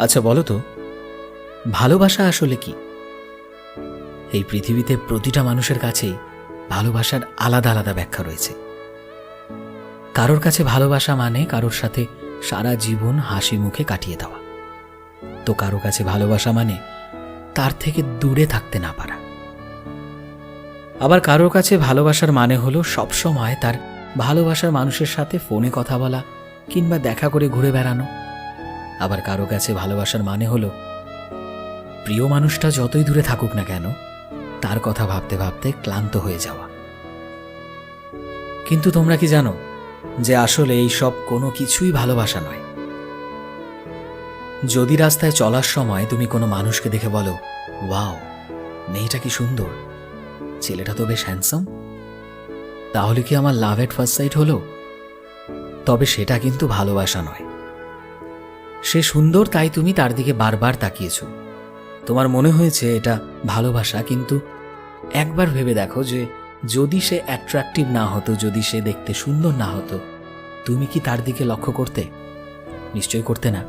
আচ্ছা বলো তো, ভালোবাসা আসলে কি? এই পৃথিবীতে প্রতিটা মানুষের কাছেই ভালোবাসার আলাদা আলাদা ব্যাখ্যা রয়েছে। কারোর কাছে ভালোবাসা মানে কারোর সাথে সারা জীবন হাসি মুখে কাটিয়ে দেওয়া, তো কারো কাছে ভালোবাসা মানে তার থেকে দূরে থাকতে না পারা। আবার কারোর কাছে ভালোবাসার মানে হলো সবসময় তার ভালোবাসার মানুষের সাথে ফোনে কথা বলা কিংবা দেখা করে ঘুরে বেড়ানো। আবার কারো কাছে ভালোবাসার মানে হলো প্রিয় মানুষটা যতই দূরে থাকুক না কেন, তার কথা ভাবতে ভাবতে ক্লান্ত হয়ে যাওয়া। কিন্তু তোমরা কি জানো যে আসলে এই সব কোনো কিছুই ভালোবাসা নয়? যদি রাস্তায় চলার সময় তুমি কোনো মানুষকে দেখে বলো, ওয়াও, মেয়েটা কি সুন্দর, ছেলেটা তো বেশ হ্যান্ডসাম, তাহলে কি আমার লাভ এট ফার্স্ট সাইট হলো? তবে সেটা কিন্তু ভালোবাসা নয়। সে সুন্দর তাই তুমি তার দিকে বারবার তাকিয়েছ, তোমার মনে হয়েছে এটা ভালোবাসা। কিন্তু একবার ভেবে দেখো যে যদি সে অ্যাট্রাকটিভ না হতো, যদি সে দেখতে সুন্দর না হতো, তুমি কি তার দিকে লক্ষ্য করতে? নিশ্চয়ই করতে না।